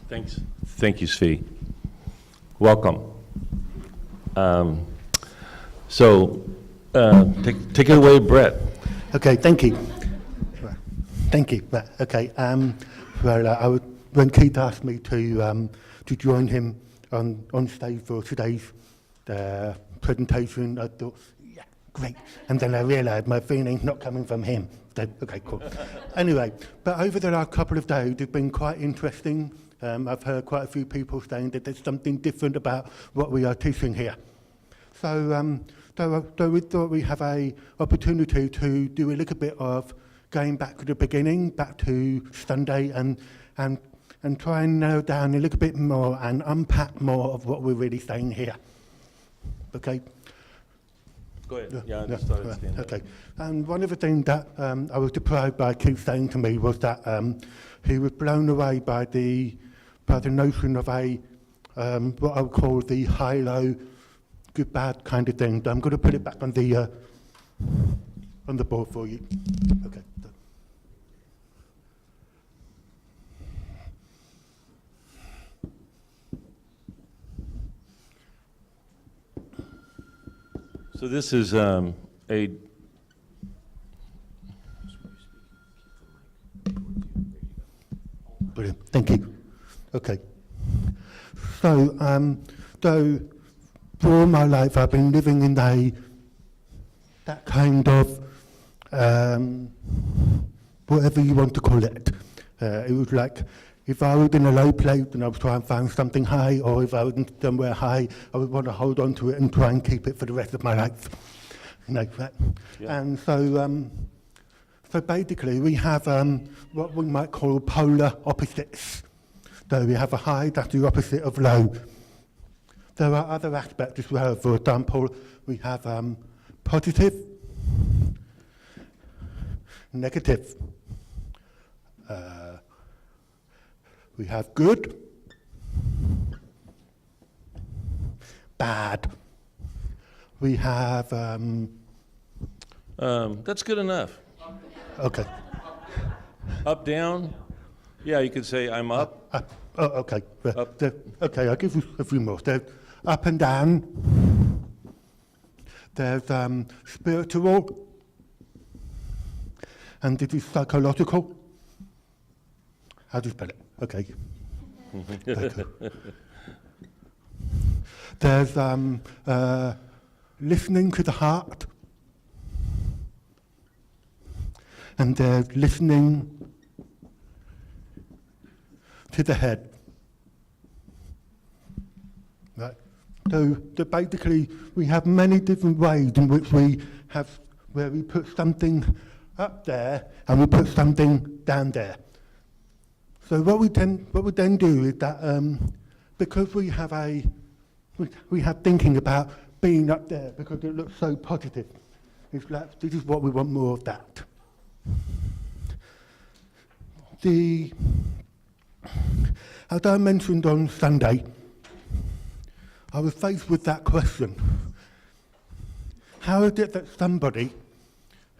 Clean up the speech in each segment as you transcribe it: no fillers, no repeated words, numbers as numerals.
Thanks. Thank you, Svi. Welcome. Take it away, Brett. Okay, thank you. Thank you. Okay. When Keith asked me to join him on stage for today's presentation, I thought, yeah, great. And then I realised my feeling's not coming from him. So, okay, cool. Anyway, but over the last couple of days, it's been quite interesting. I've heard quite a few people saying that there's something different about what we are teaching here. So we thought we have an opportunity to do a little bit of going back to the beginning, back to Sunday, and try and narrow down a little bit more and unpack more of what we're really saying here. Okay? Go ahead. Yeah, I just started standing up. Okay. And one of the things that I was surprised by Keith saying to me was that he was blown away by the notion of a what I would call the high-low, good-bad kind of thing. I'm going to put it back on the board for you. Okay. So this is a Brilliant. Thank you. Okay. So for all my life, I've been living in that kind of whatever you want to call it. It was like if I was in a low place and I was trying to find something high, or if I was somewhere high, I would want to hold on to it and try and keep it for the rest of my life. Like that. Yeah. And so basically we have what we might call polar opposites. So we have a high, that's the opposite of low. There are other aspects as well. For example, we have positive, negative. We have good, bad. We have... that's good enough. Okay. Up, down. Yeah, you could say I'm up. Okay. Up. Okay, I'll give you a few more. There's up and down. There's spiritual. And it is psychological. How do you spell it? Okay. There's listening to the heart. And there's listening to the head. Right. So basically, we have many different ways in which we put something up there and we put something down there. So what we then do is that because we have thinking about being up there because it looks so positive, it's like this is what we want more of that. As I mentioned on Sunday, I was faced with that question. How is it that somebody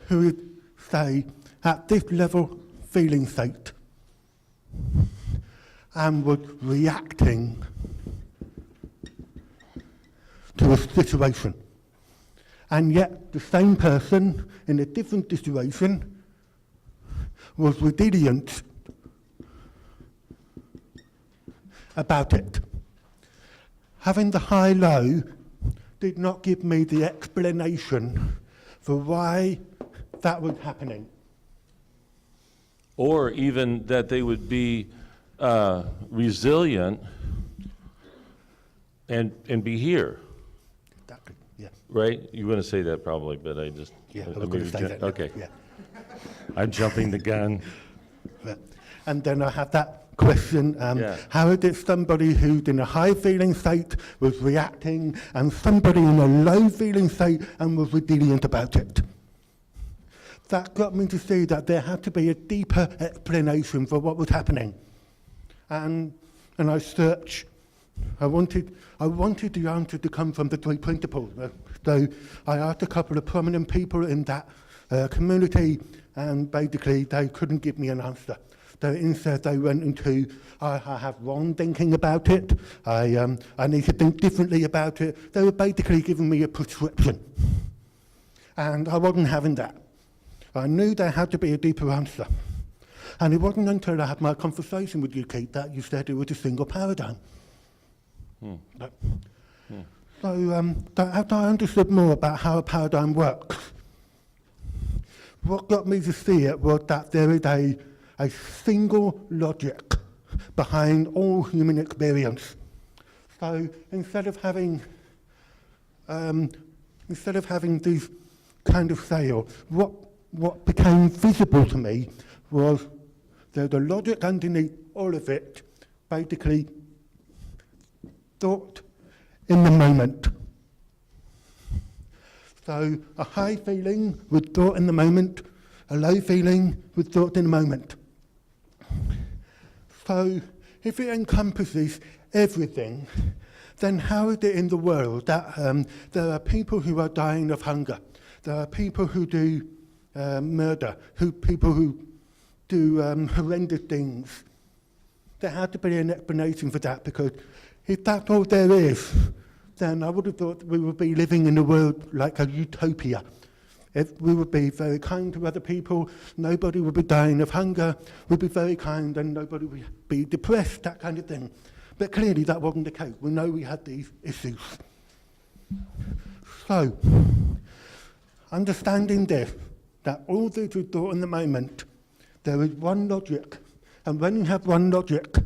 who is, say, at this level feeling state and was reacting to a situation, and yet the same person in a different situation was resilient about it. Having the high-low did not give me the explanation for why that was happening. Or even that they would be resilient and be here. Exactly, yeah. Right? You want to say that probably, but I just... Yeah, I was going to say that. Okay. Yeah. I'm jumping the gun. And then I have that question, how is it somebody who's in a high feeling state was reacting and somebody in a low feeling state and was resilient about it? That got me to see that there had to be a deeper explanation for what was happening. And I searched. I wanted the answer to come from the three principles. So I asked a couple of prominent people in that community, and basically they couldn't give me an answer. So instead they went into, I have wrong thinking about it, I need to think differently about it. They were basically giving me a prescription. And I wasn't having that. I knew there had to be a deeper answer. And it wasn't until I had my conversation with you, Keith, that you said it was a single paradigm. So as I understood more about how a paradigm works, what got me to see it was that there is a single logic behind all human experience. So instead of having these kind of sales, what became visible to me was the logic underneath all of it, basically thought in the moment. So a high feeling with thought in the moment, a low feeling with thought in the moment. So if it encompasses everything, then how is it in the world that there are people who are dying of hunger, there are people who do murder, people who do horrendous things? There had to be an explanation for that, because if that's all there is, then I would have thought we would be living in a world like a utopia. If we would be very kind to other people, nobody would be dying of hunger, we'd be very kind and nobody would be depressed, that kind of thing. But clearly that wasn't the case. We know we had these issues. So, understanding this, that all this is thought in the moment, there is one logic, and when you have one logic,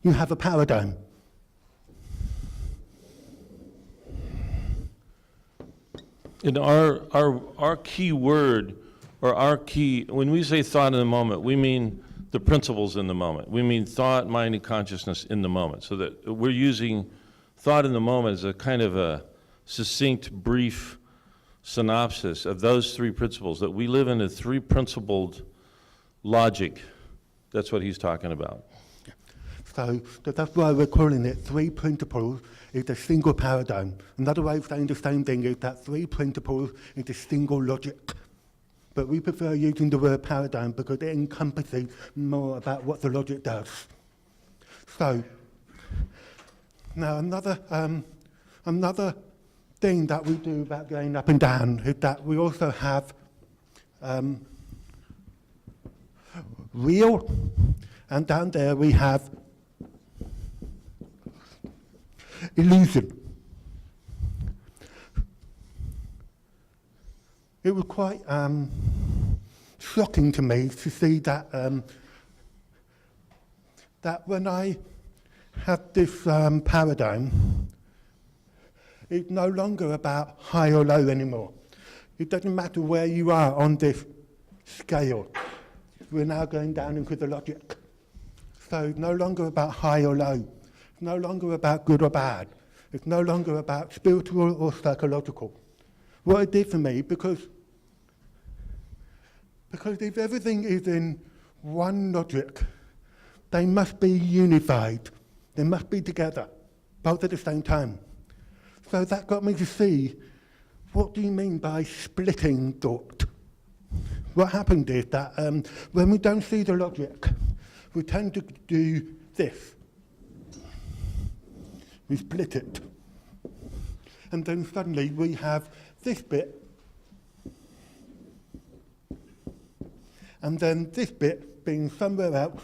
you have a paradigm. And our key word, or our key, when we say thought in the moment, we mean the principles in the moment. We mean thought, mind, and consciousness in the moment. So that we're using thought in the moment as a kind of a succinct, brief synopsis of those three principles, that we live in a three-principled logic. That's what he's talking about. So that's why we're calling it three principles is a single paradigm. Another way of saying the same thing is that three principles is a single logic. But we prefer using the word paradigm because it encompasses more about what the logic does. So, now another thing that we do about going up and down is that we also have real, and down there we have illusion. It was quite shocking to me to see that that when I had this paradigm, it's no longer about high or low anymore. It doesn't matter where you are on this scale. We're now going down into the logic. So it's no longer about high or low. It's no longer about good or bad. It's no longer about spiritual or psychological. What it did for me, because if everything is in one logic, they must be unified. They must be together, both at the same time. So that got me to see, what do you mean by splitting thought? What happened is that when we don't see the logic, we tend to do this. We split it. And then suddenly we have this bit, and then this bit being somewhere else,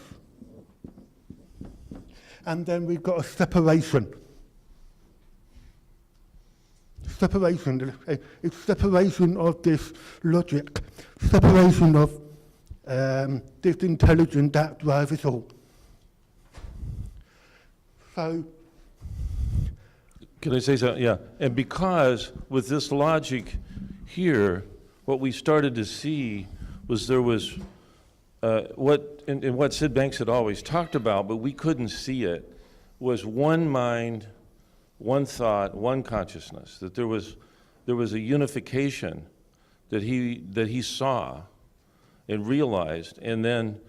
and then we've got a separation. It's separation of this logic, separation of this intelligence that drives us all. So, can I say something? Yeah. And because with this logic here, what we started to see was there was what Sid Banks had always talked about, but we couldn't see it, was one mind, one thought, one consciousness. That there was a unification that he saw and realized, and then,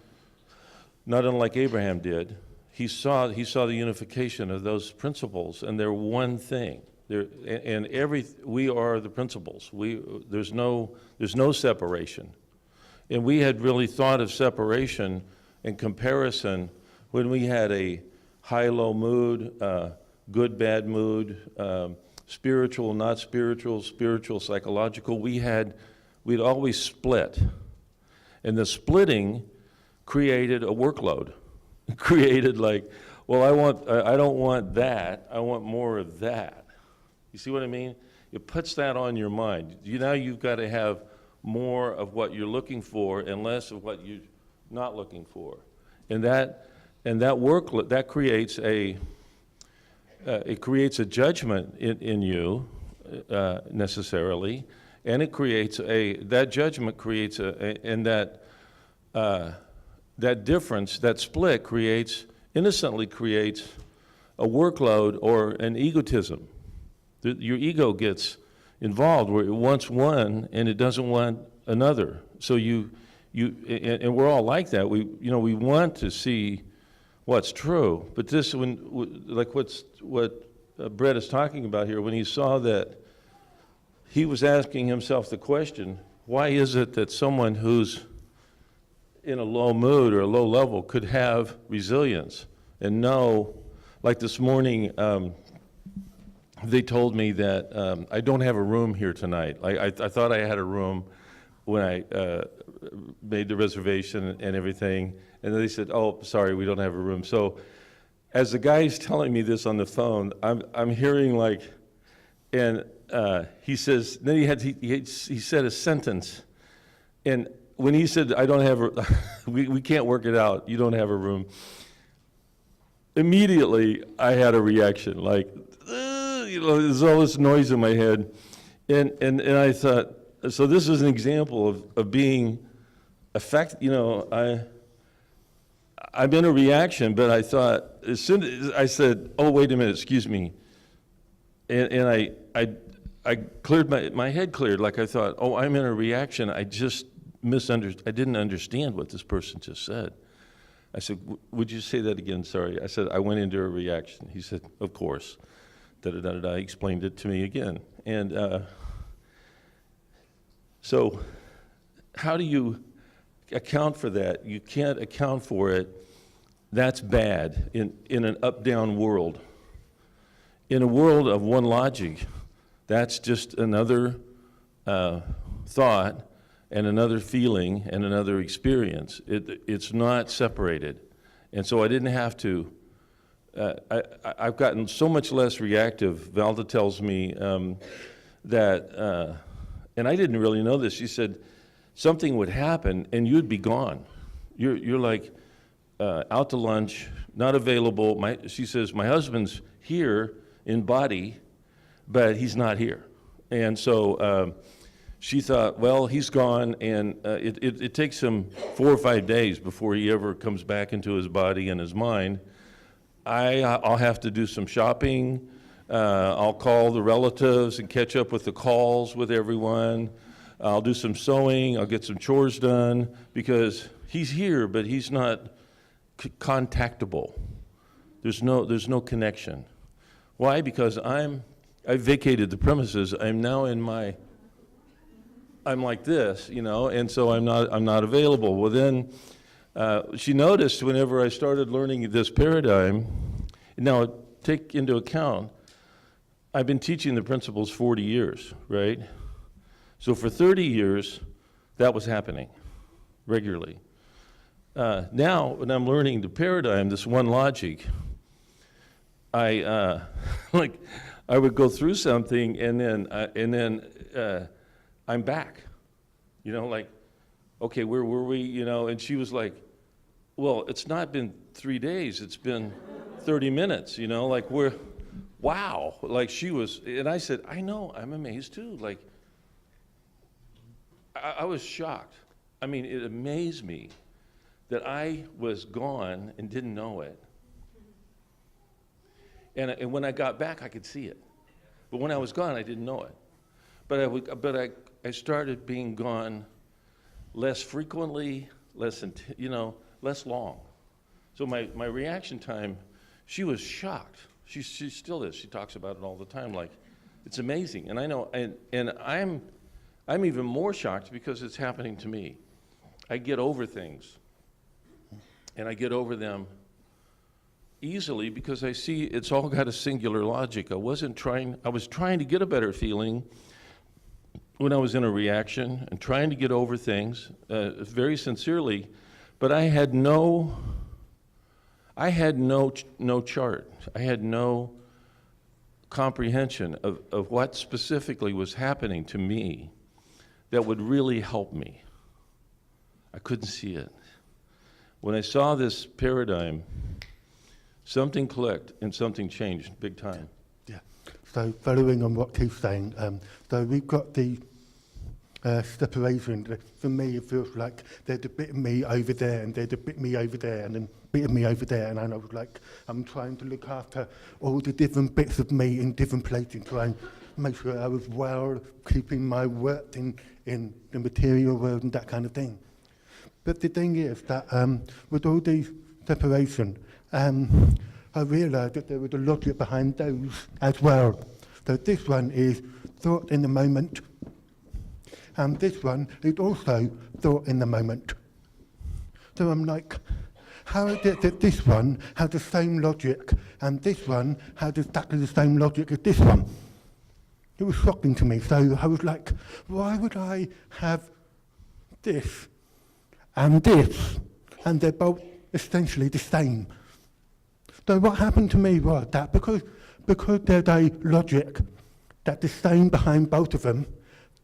not unlike Abraham did, he saw the unification of those principles, and they're one thing. We are the principles. There's no separation. And we had really thought of separation and comparison when we had a high-low mood, good, bad mood, spiritual, not spiritual, spiritual, psychological. We'd always split. And the splitting created a workload. It created like, well, I don't want that, I want more of that. You see what I mean? It puts that on your mind. Now you've got to have more of what you're looking for and less of what you're not looking for. And that work, that creates it creates a judgment in you, necessarily, and it creates that judgment creates and that difference, that split innocently creates a workload or an egotism. Your ego gets involved where it wants one and it doesn't want another. So and we're all like that. We want to see what's true, but this, like what Brett is talking about here, when he saw that, he was asking himself the question, why is it that someone who's in a low mood or a low level could have resilience and know, like this morning, they told me that I don't have a room here tonight. I thought I had a room when I made the reservation and everything, and then they said, oh, sorry, we don't have a room. So as the guy's telling me this on the phone, I'm hearing like, and he says, then he said a sentence, and when he said, I don't have we can't work it out, you don't have a room, immediately I had a reaction, like, there's all this noise in my head, and I thought, so this is an example of being I'm in a reaction, but I thought, as soon as I said, oh, wait a minute, excuse me, and I cleared, my head cleared, like I thought, oh, I'm in a reaction, I just I didn't understand what this person just said. I said, would you say that again, sorry? I said, I went into a reaction. He said, of course, da-da-da-da-da, he explained it to me again. And so how do you account for that? You can't account for it. That's bad in an up-down world. In a world of one logic, that's just another thought and another feeling and another experience. It's not separated. And so I didn't have to, I've gotten so much less reactive. Valda tells me that, and I didn't really know this, she said, something would happen and you'd be gone. You're like out to lunch, not available. She says, my husband's here in body, but he's not here. And so she thought, well, he's gone, and it takes him 4 or 5 days before he ever comes back into his body and his mind. I'll have to do some shopping. I'll call the relatives and catch up with the calls with everyone. I'll do some sewing. I'll get some chores done because he's here, but he's not contactable. There's no connection. Why? Because I vacated the premises. I'm now I'm like this, and so I'm not available. Well, then she noticed whenever I started learning this paradigm. Now, take into account, I've been teaching the principles 40 years, right? So for 30 years, that was happening regularly. Now, when I'm learning the paradigm, this one logic, I would go through something and then I'm back, okay, where were we, and she was like, well, it's not been 3 days, it's been 30 minutes, wow, she was, and I said, I know, I'm amazed too, I was shocked. I mean, it amazed me that I was gone and didn't know it. And when I got back, I could see it. But when I was gone, I didn't know it. But I started being gone less frequently, less long. So my reaction time, she was shocked. She still is. She talks about it all the time. It's amazing. And I know, and I'm even more shocked because it's happening to me. I get over things. And I get over them easily because I see it's all got a singular logic. I was trying to get a better feeling when I was in a reaction and trying to get over things very sincerely, but I had no chart. I had no comprehension of what specifically was happening to me that would really help me. I couldn't see it. When I saw this paradigm, something clicked and something changed big time. Yeah. So following on what Keith's saying, so we've got the separation. For me, it feels like there's a bit of me over there, and there's a bit of me over there, and then a bit of me over there, and I was like, I'm trying to look after all the different bits of me in different places, trying to make sure I was well, keeping my worth in the material world and that kind of thing. But the thing is that with all these separation, I realised that there was a logic behind those as well. So this one is thought in the moment, and this one is also thought in the moment. So I'm like, how is it that this one has the same logic, and this one has exactly the same logic as this one? It was shocking to me. So I was like, why would I have this and this, and they're both essentially the same? So what happened to me was that because there's a logic that's the same behind both of them,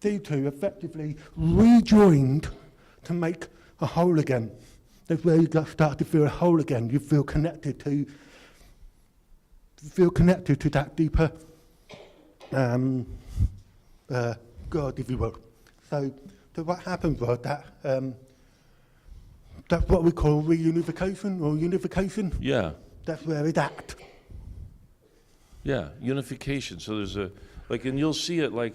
these two effectively rejoined to make a whole again. That's where you start to feel a whole again. You feel connected to that deeper God, if you will. So what happened was that that's what we call reunification or unification. Yeah. That's where it's at. Yeah, unification. So there's and you'll see it like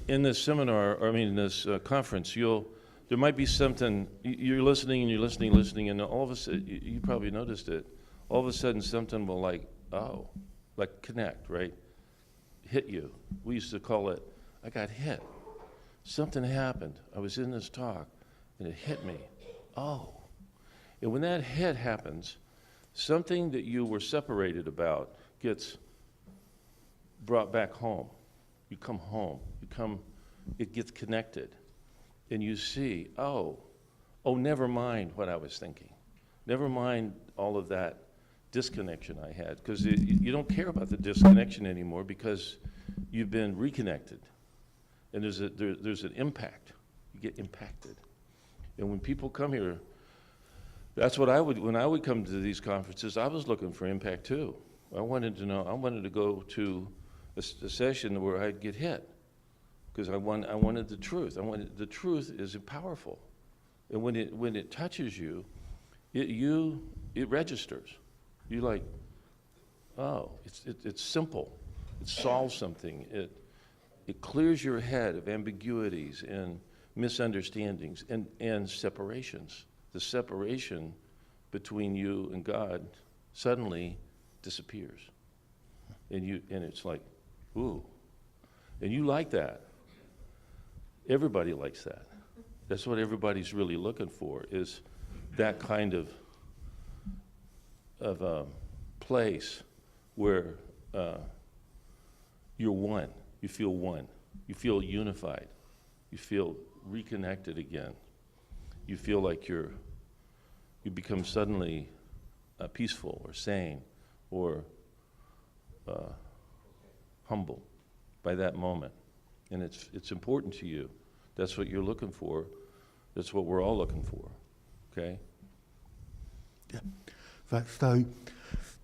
in this seminar, or I mean in this conference, there might be something, you're listening and you're listening, and all of a sudden, you probably noticed it, all of a sudden something will connect, right? Hit you. We used to call it, I got hit. Something happened. I was in this talk, and it hit me. Oh. And when that hit happens, something that you were separated about gets brought back home. You come home. It gets connected. And you see, oh, never mind what I was thinking. Never mind all of that disconnection I had, because you don't care about the disconnection anymore because you've been reconnected. And there's an impact. You get impacted. And when people come here, that's what when I would come to these conferences, I was looking for impact too. I wanted to go to a session where I'd get hit, because I wanted the truth. The truth is powerful. And when it touches you, it registers. You like, oh, it's simple. It solves something. It clears your head of ambiguities and misunderstandings and separations. The separation between you and God suddenly disappears. And it's like, ooh. And you like that. Everybody likes that. That's what everybody's really looking for, is that kind of place where you're one. You feel one. You feel unified. You feel reconnected again. You feel like you become suddenly peaceful or sane or humble by that moment. And it's important to you. That's what you're looking for. That's what we're all looking for. Okay? Yeah. Right, so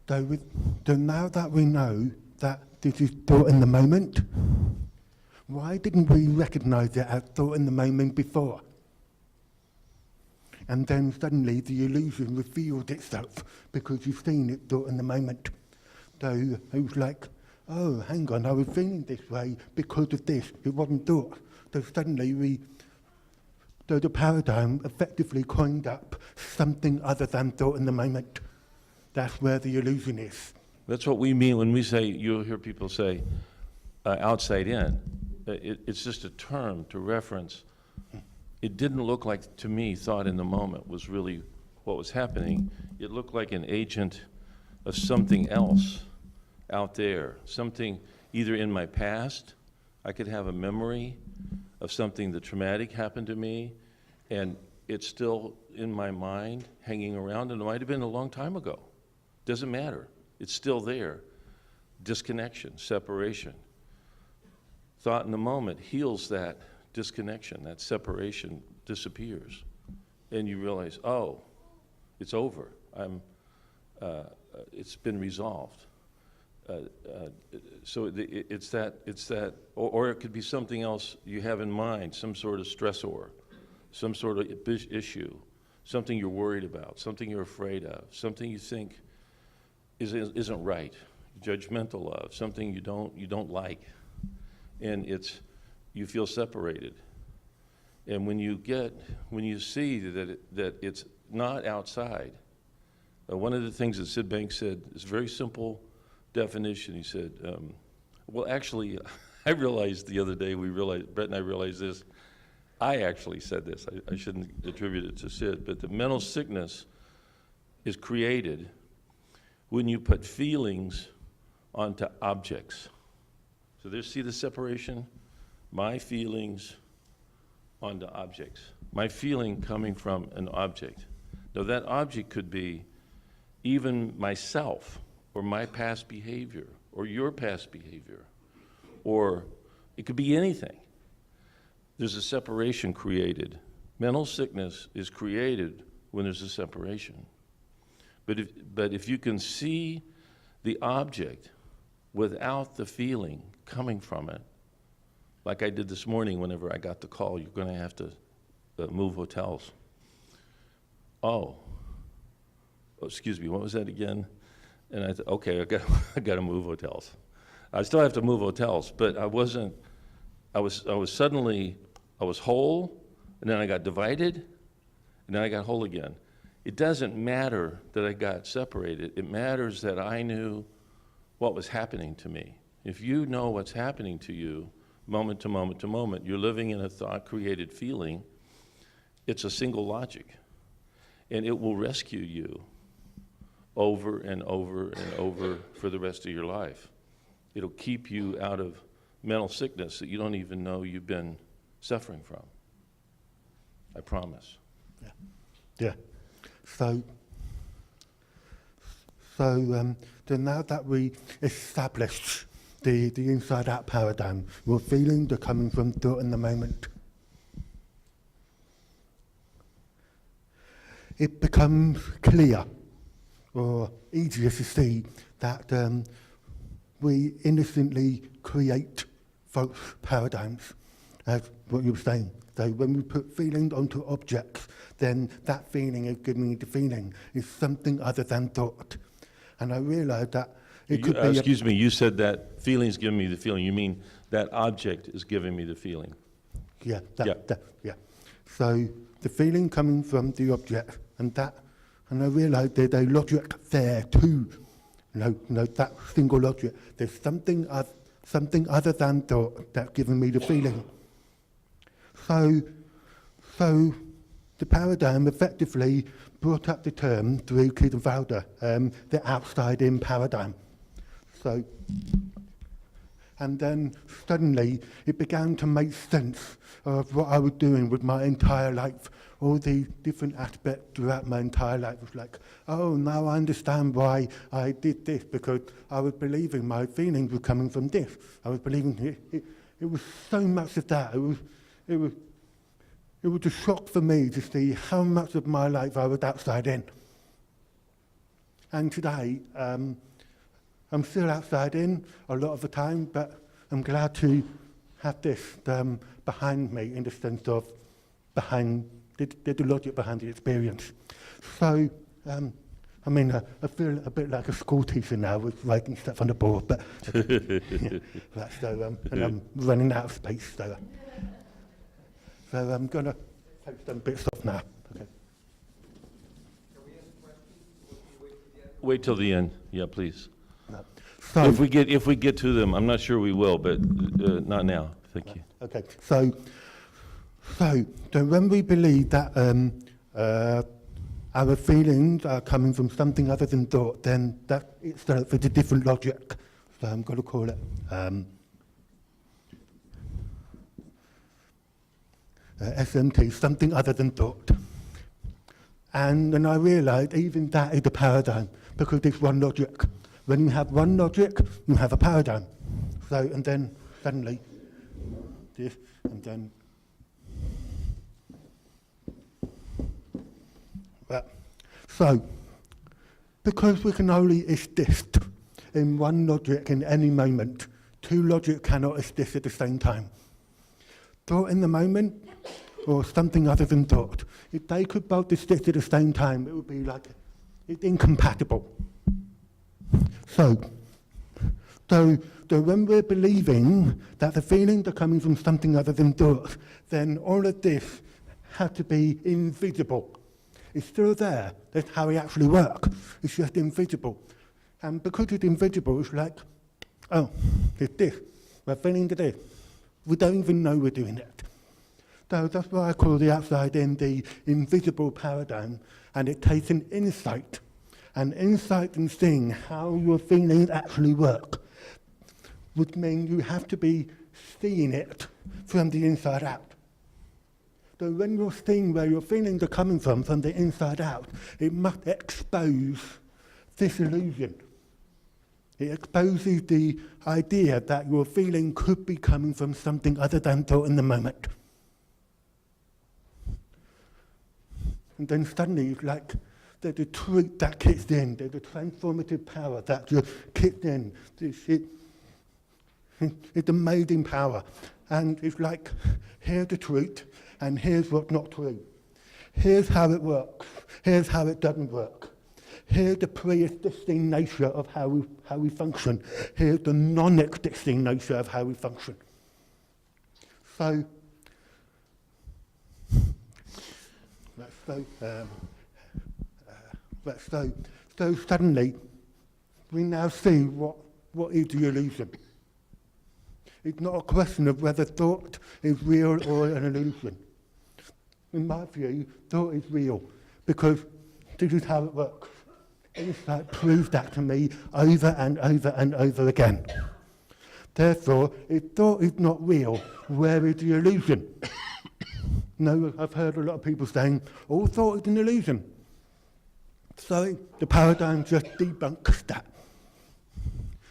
now that we know that this is thought in the moment, why didn't we recognize it as thought in the moment before? And then suddenly the illusion revealed itself because you've seen it thought in the moment. So it was like, oh, hang on, I was feeling this way because of this. It wasn't thought. So suddenly the paradigm effectively coined up something other than thought in the moment. That's where the illusion is. That's what we mean when we say, you'll hear people say, outside in. It's just a term to reference. It didn't look like, to me, thought in the moment was really what was happening, it looked like an agent of something else out there, something either in my past. I could have a memory of something that traumatic happened to me, and it's still in my mind, hanging around, and it might have been a long time ago. Doesn't matter. It's still there. Disconnection, separation. Thought in the moment heals that disconnection, that separation disappears. And you realize, oh, it's over. It's been resolved. So it's that, or it could be something else you have in mind, some sort of stressor, some sort of issue, something you're worried about, something you're afraid of, something you think isn't right, judgmental of, something you don't like, and you feel separated. And when you see that it's not outside, one of the things that Sid Banks said is a very simple definition. He said, well, actually, I realized the other day, Brett and I realized this. I actually said this. I shouldn't attribute it to Sid, but the mental sickness is created when you put feelings onto objects. So see the separation? My feelings onto objects. My feeling coming from an object. Now that object could be even myself, or my past behavior, or your past behavior, or it could be anything. There's a separation created. Mental sickness is created when there's a separation. But if you can see the object without the feeling coming from it, like I did this morning whenever I got the call, you're going to have to move hotels. Oh, excuse me, what was that again? And I thought, okay, I got to move hotels. I still have to move hotels, but I was whole, and then I got divided, and then I got whole again. It doesn't matter that I got separated. It matters that I knew what was happening to me. If you know what's happening to you, moment to moment to moment, you're living in a thought-created feeling, it's a single logic, and it will rescue you over and over and over for the rest of your life. It'll keep you out of mental sickness that you don't even know you've been suffering from. I promise. Yeah. So now that we established the inside-out paradigm, we're feeling the coming from thought in the moment. It becomes clear, or easier to see, that we innocently create false paradigms, as what you were saying. So when we put feelings onto objects, then that feeling is giving me the feeling is something other than thought. And I realized that it could be... Excuse me, you said that feeling's giving me the feeling. You mean that object is giving me the feeling? Yeah, yeah. So the feeling coming from the object, and I realized there's a logic there too. No, that single logic. There's something other than thought that's giving me the feeling. So the paradigm effectively brought up the term through Chitty, the outside-in paradigm. So, and then suddenly it began to make sense of what I was doing with my entire life. All the different aspects throughout my entire life was like, oh, now I understand why I did this, because I was believing my feelings were coming from this. I was believing it was so much of that. It was a shock for me to see how much of my life I was outside in. And today, I'm still outside in a lot of the time, but I'm glad to have this behind me, in the sense of behind the logic behind the experience. So, I feel a bit like a school teacher now with writing stuff on the board, but and I'm running out of space, so I'm going to take some bits off now. Okay. Can we ask questions, or can you wait till the end? Wait till the end, yeah, please. No. So, If we get to them, I'm not sure we will, but not now. Thank you. okay, so when we believe that our feelings are coming from something other than thought, then that itself is a different logic. So I'm going to call it SMT, something other than thought. And then I realised even that is a paradigm, because it's one logic. When you have one logic, you have a paradigm. So, and then suddenly, this, and then, well, so, because we can only exist in one logic in any moment, two logics cannot exist at the same time. Thought in the moment, or something other than thought. If they could both exist at the same time, it would be like, it's incompatible. So when we're believing that the feelings are coming from something other than thought, then all of this has to be invisible. It's still there. That's how it actually works. It's just invisible. And because it's invisible, it's like, oh, it's this. We're feeling this. We don't even know we're doing it. So that's why I call the outside in the invisible paradigm, and it takes an insight in seeing how your feelings actually work, which means you have to be seeing it from the inside out. So when you're seeing where your feelings are coming from the inside out, it must expose this illusion. It exposes the idea that your feeling could be coming from something other than thought in the moment. And then suddenly it's like there's a truth that kicks in, there's a transformative power that just kicks in. It's amazing power. And it's like, here's the truth, and here's what's not true. Here's how it works, here's how it doesn't work. Here's the pre-existing nature of how we function. Here's the non-existing nature of how we function. So suddenly, we now see what is the illusion. It's not a question of whether thought is real or an illusion. In my view, thought is real, because this is how it works. Insight proves that to me over and over and over again. Therefore, if thought is not real, where is the illusion? No, I've heard a lot of people saying, all thought is an illusion. So the paradigm just debunks that.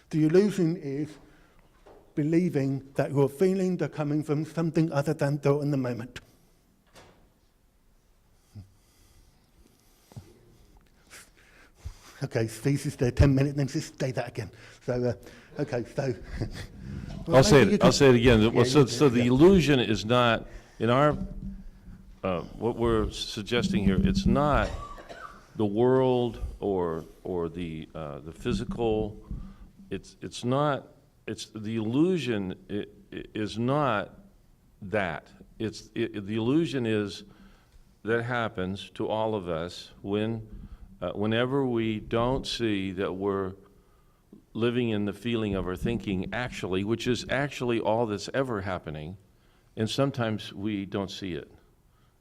The illusion is believing that your feelings are coming from something other than thought in the moment. Okay, thesis there, 10 minutes, then just say that again. So, okay, so... well, I'll say it again. Yeah, Well, so the illusion is not, in our, what we're suggesting here, it's not the world or the physical, it's not, it's the illusion is not that. The illusion is, that happens to all of us whenever we don't see that we're living in the feeling of our thinking actually, which is actually all that's ever happening, and sometimes we don't see it.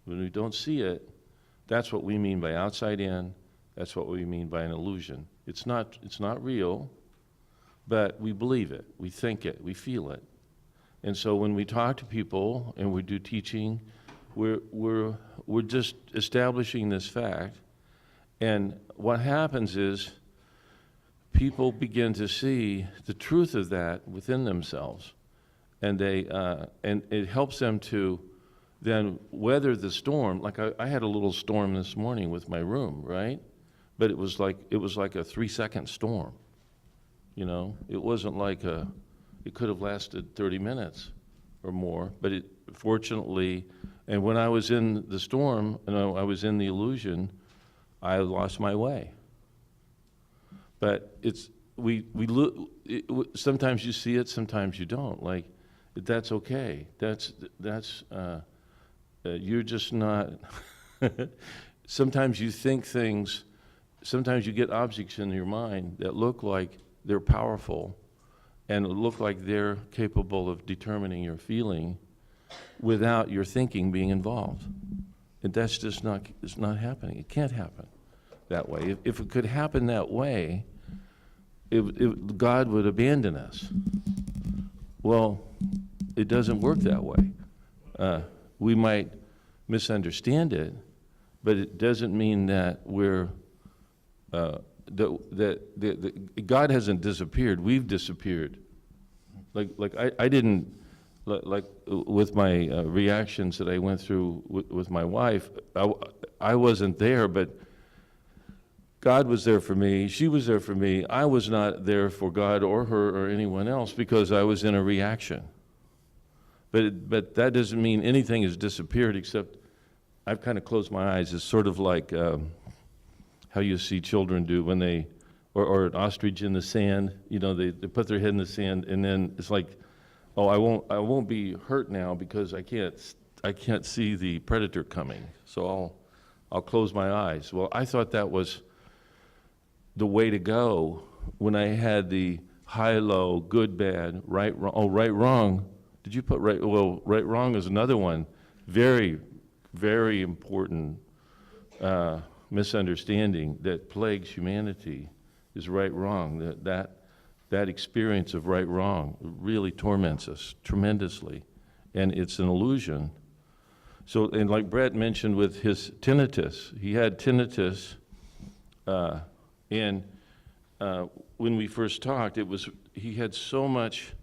When we don't see it, that's what we mean by outside in, that's what we mean by an illusion. It's not real, but we believe it, we think it, we feel it. And so when we talk to people and we do teaching, we're just establishing this fact. And what happens is people begin to see the truth of that within themselves, and and it helps them to then weather the storm. Like I had a little storm this morning with my room, right? But it was like a 3-second storm. You know, it wasn't like it could have lasted 30 minutes or more. But it fortunately, and when I was in the storm and I was in the illusion, I lost my way. But sometimes you see it, sometimes you don't. Like, that's okay. You're just not. Sometimes you think things. Sometimes you get objects in your mind that look like they're powerful, and look like they're capable of determining your feeling, without your thinking being involved. And that's just not, it's not happening. It can't happen that way. If it could happen that way, God would abandon us. Well, it doesn't work that way. We might misunderstand it, but it doesn't mean that God hasn't disappeared. We've disappeared. Like I didn't, like with my reactions that I went through with my wife, I wasn't there, but God was there for me. She was there for me. I was not there for God or her or anyone else because I was in a reaction. But that doesn't mean anything has disappeared, except I've kind of closed my eyes. It's sort of like how you see children do when they, or an ostrich in the sand. You know, they put their head in the sand, and then it's like, oh, I won't be hurt now because I can't see the predator coming. So I'll close my eyes. Well, I thought that was the way to go when I had the high, low, good, bad, right, wrong. Oh, right, wrong. Did you put right? Well, right, wrong is another one. Very, very important misunderstanding that plagues humanity is right, wrong. That experience of right, wrong really torments us tremendously, and it's an illusion. So, and like Brett mentioned with his tinnitus, he had tinnitus. And when we first talked, he had so much.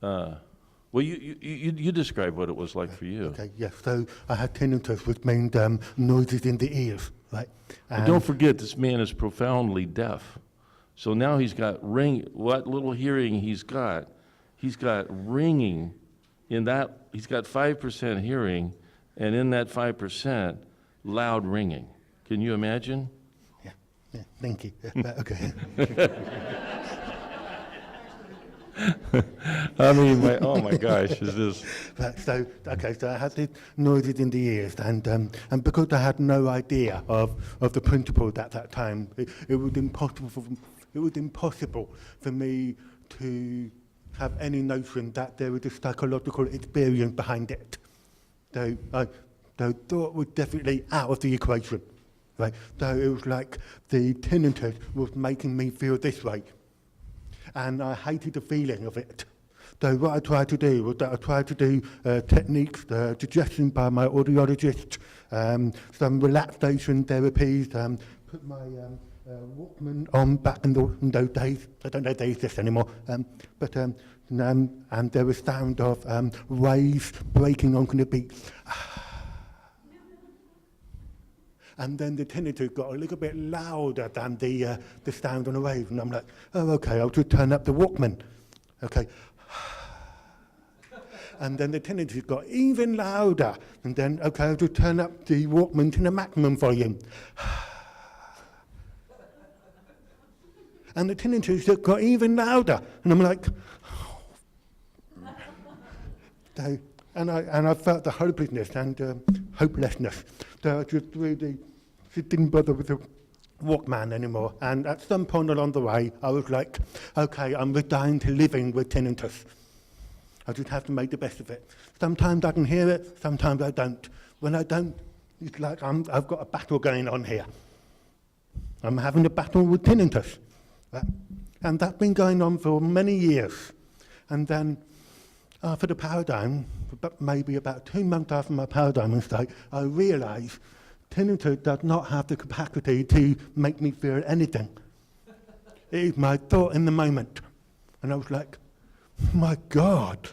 Well, you describe what it was like for you. Okay, yes. So I had tinnitus, which means noises in the ears, right? But don't forget, this man is profoundly deaf. So now he's got what little hearing he's got ringing in that. He's got 5% hearing, and in that 5%, loud ringing. Can you imagine? Yeah, thank you. Okay. I mean, oh my gosh, is this? Right, so I had the noises in the ears, and because I had no idea of the principles at that time, it was impossible for me to have any notion that there was a psychological experience behind it. So the thought was definitely out of the equation. Right, so it was like the tinnitus was making me feel this way, and I hated the feeling of it. So what I tried to do was that I tried to do techniques, suggestions by my audiologist, some relaxation therapies, put my Walkman on back in those days. I don't know if they exist anymore, and there was sound of waves breaking onto the beat. And then the tinnitus got a little bit louder than the sound on the wave. And I'm like, oh, okay, I'll just turn up the Walkman. Okay. And then the tinnitus got even louder. And then, okay, I'll just turn up the Walkman to the maximum volume. And the tinnitus got even louder. And I'm like, so, and I felt the hopelessness and hopelessness. So I just didn't bother with the Walkman anymore. And at some point along the way, I was like, okay, I'm resigned to living with tinnitus. I just have to make the best of it. Sometimes I can hear it, sometimes I don't. When I don't, it's like I've got a battle going on here. I'm having a battle with tinnitus. And that's been going on for many years. And then after the paradigm, maybe about 2 months after my paradigm mistake, I realized tinnitus does not have the capacity to make me feel anything. It is my thought in the moment. And I was like, my God.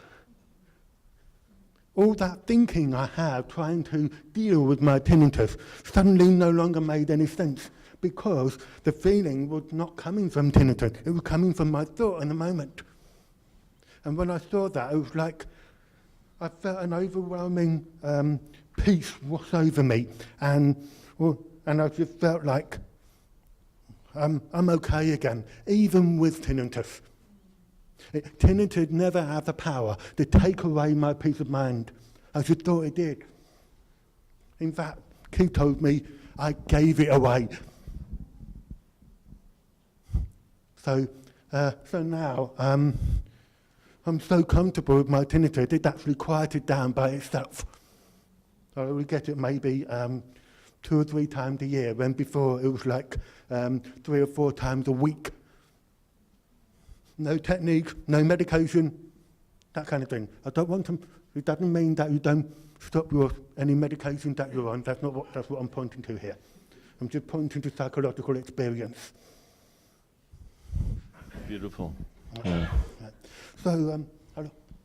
All that thinking I had trying to deal with my tinnitus suddenly no longer made any sense because the feeling was not coming from tinnitus. It was coming from my thought in the moment. And when I saw that, it was like I felt an overwhelming peace wash over me, and I just felt like I'm okay again, even with tinnitus. Tinnitus never had the power to take away my peace of mind. I just thought it did. In fact, Keith told me I gave it away. So now I'm so comfortable with my tinnitus, it actually quieted down by itself. I only get it maybe 2 or 3 times a year, when before it was like 3 or 4 times a week. No technique, no medication, that kind of thing. I don't want to, it doesn't mean that you don't stop any medication that you're on. That's what I'm pointing to here. I'm just pointing to psychological experience. Beautiful. Yeah. So,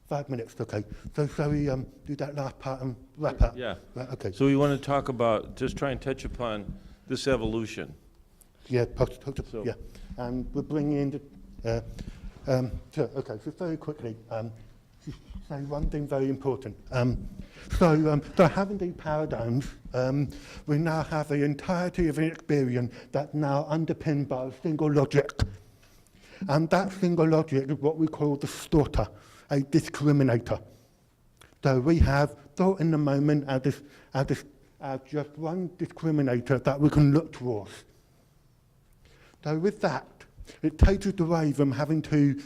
5 minutes, okay. So shall we do that last part and wrap up? Yeah. Right, okay. So we want to talk about, just try and touch upon this evolution. Yeah, So- yeah. And we're bringing in the, okay, so very quickly, say one thing very important. So having these paradigms, we now have the entirety of an experience that's now underpinned by a single logic. And that single logic is what we call the distorter, a discriminator. So we have thought in the moment as just one discriminator that we can look towards. So with that, it takes us away from having to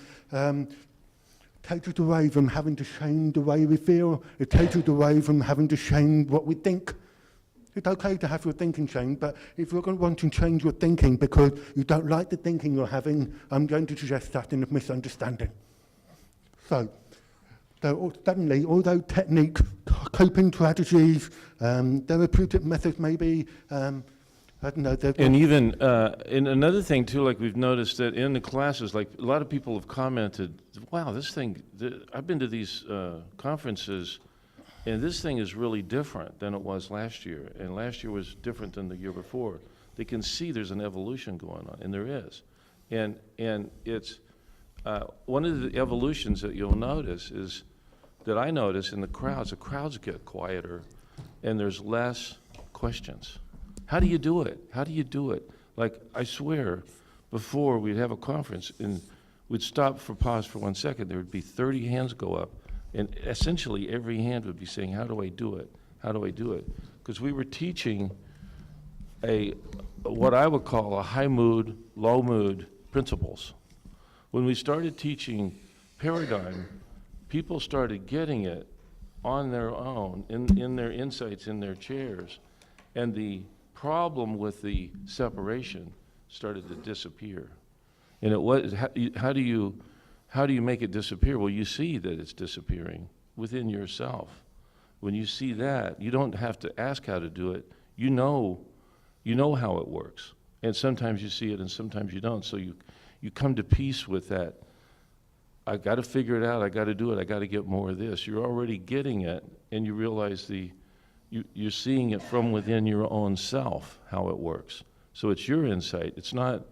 change the way we feel. It takes us away from having to change what we think. It's okay to have your thinking change, but if you're going to want to change your thinking because you don't like the thinking you're having, I'm going to suggest that in a misunderstanding. So suddenly, all those techniques, coping strategies, therapeutic methods maybe, I don't know. And even, and another thing too, like we've noticed that in the classes, like a lot of people have commented, wow, this thing, I've been to these conferences, and this thing is really different than it was last year. And last year was different than the year before. They can see there's an evolution going on, and there is. And it's, one of the evolutions that you'll notice is, that I notice in the crowds get quieter, and there's less questions. How do you do it? How do you do it? Like, I swear, before we'd have a conference, and we'd stop for pause for 1 second, there would be 30 hands go up, and essentially every hand would be saying, how do I do it? How do I do it? Because we were teaching what I would call a high mood, low mood principles. When we started teaching paradigm, people started getting it on their own, in their insights, in their chairs, and the problem with the separation started to disappear. And it was, how do you make it disappear? Well, you see that it's disappearing within yourself. When you see that, you don't have to ask how to do it. You know how it works. And sometimes you see it and sometimes you don't. So you come to peace with that. I got to figure it out. I got to do it. I got to get more of this. You're already getting it, and you realize you're seeing it from within your own self, how it works. So it's your insight. It's not,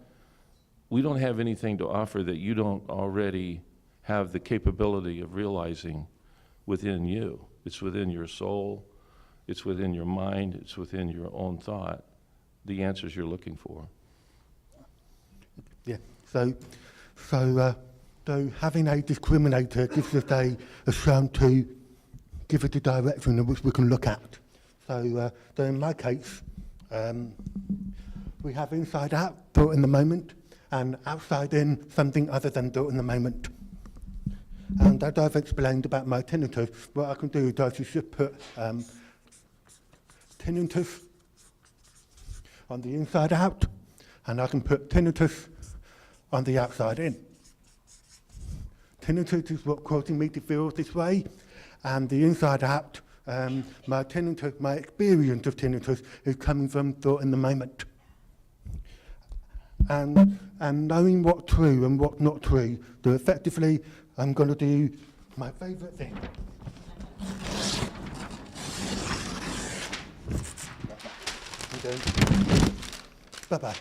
we don't have anything to offer that you don't already have the capability of realizing within you. It's within your soul. It's within your mind. It's within your own thought, the answers you're looking for. Yeah, so having a discriminator gives us a chance to give it a direction in which we can look at. So in my case, we have inside out, thought in the moment, and outside in, something other than thought in the moment. And as I've explained about my tinnitus, what I can do is I just put tinnitus on the inside out, and I can put tinnitus on the outside in. Tinnitus is what's causing me to feel this way, and the inside out, my tinnitus, my experience of tinnitus is coming from thought in the moment. And knowing what's true and what's not true, so effectively, I'm going to do my favourite thing. Bye-bye.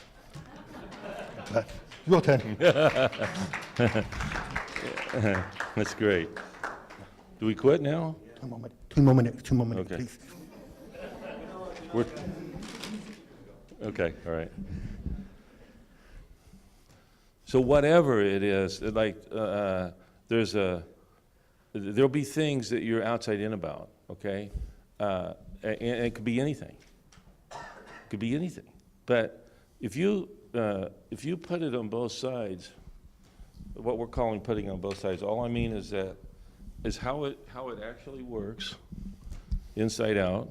Your turn. That's great. Do we quit now? 2 more minutes, Okay. please. Okay, all right. So whatever it is, like there'll be things that you're outside in about, okay? And it could be anything. It could be anything. But if you put it on both sides, what we're calling putting on both sides, all I mean is how it actually works, inside out,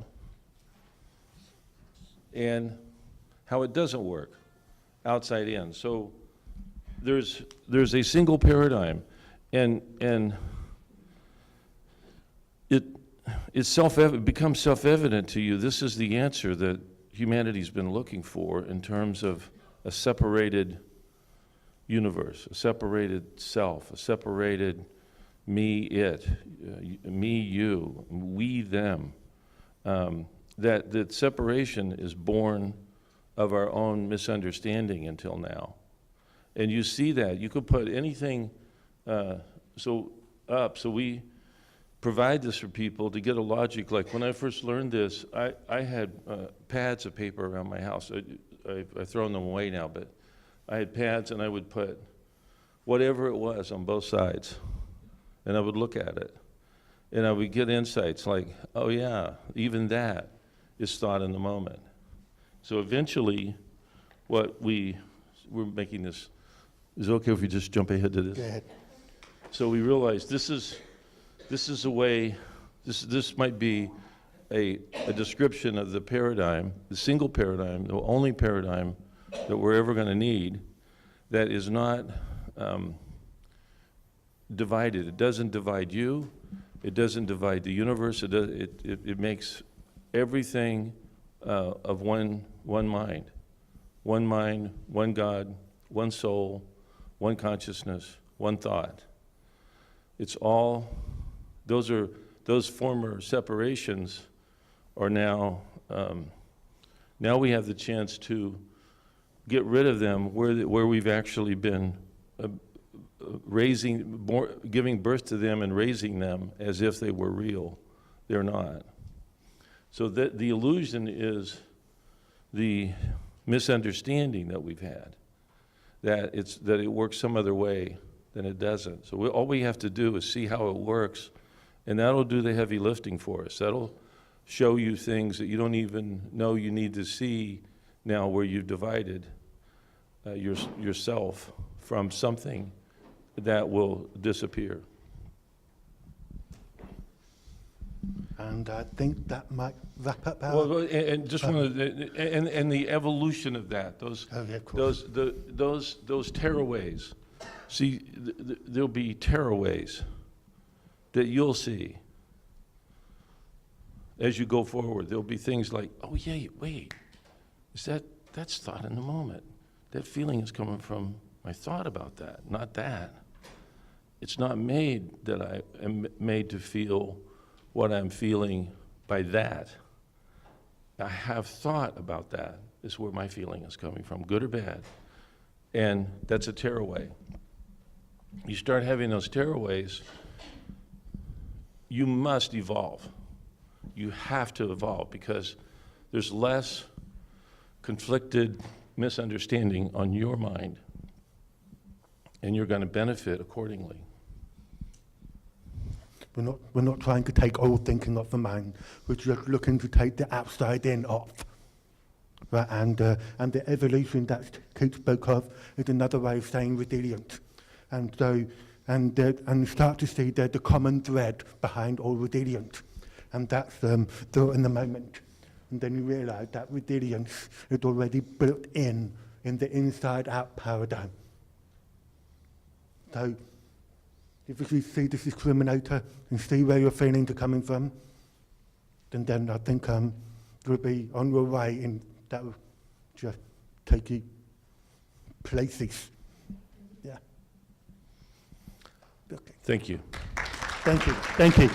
and how it doesn't work, outside in. So there's a single paradigm, and it becomes self-evident to you. This is the answer that humanity's been looking for in terms of a separated universe, a separated self, a separated me, it, me, you, we, them. That separation is born of our own misunderstanding until now. And you see that. You could put anything so we provide this for people to get a logic. Like when I first learned this, I had pads of paper around my house. I've thrown them away now, but I had pads, and I would put whatever it was on both sides, and I would look at it, and I would get insights like, oh yeah, even that is thought in the moment. So eventually, we're making this, is it okay if we just jump ahead to this? Go ahead. So we realized this is a way, this might be a description of the paradigm, the single paradigm, the only paradigm that we're ever going to need, that is not divided. It doesn't divide you. It doesn't divide the universe. It makes everything of one mind, one God, one soul, one consciousness, one thought. It's all, those former separations are now, now we have the chance to get rid of them where we've actually been giving birth to them and raising them as if they were real. They're not. So the illusion is the misunderstanding that we've had, that it works some other way than it doesn't. So all we have to do is see how it works, and that'll do the heavy lifting for us. That'll show you things that you don't even know you need to see now, where you've divided yourself from something that will disappear. And I think that might wrap up our... Well, and just one of and the evolution of that, those tearaways. See, there'll be tearaways that you'll see as you go forward. There'll be things like, oh yeah, wait, that's thought in the moment. That feeling is coming from my thought about that, not that. It's not made that I am made to feel what I'm feeling by that. I have thought about that, is where my feeling is coming from, good or bad. And that's a tearaway. You start having those tearaways, you must evolve. You have to evolve, because there's less conflicted misunderstanding on your mind, and you're going to benefit accordingly. We're not trying to take all thinking off the mind. We're just looking to take the outside in off. Right? And the evolution that Keith spoke of is another way of saying resilient. And so, and start to see the common thread behind all resilience. And that's thought in the moment. And then you realize that resilience is already built in the inside-out paradigm. So, if you see the discriminator and see where your feelings are coming from, then I think you'll be on your way, and that will just take you places. Yeah. Okay. Thank you. Thank you. Thank you.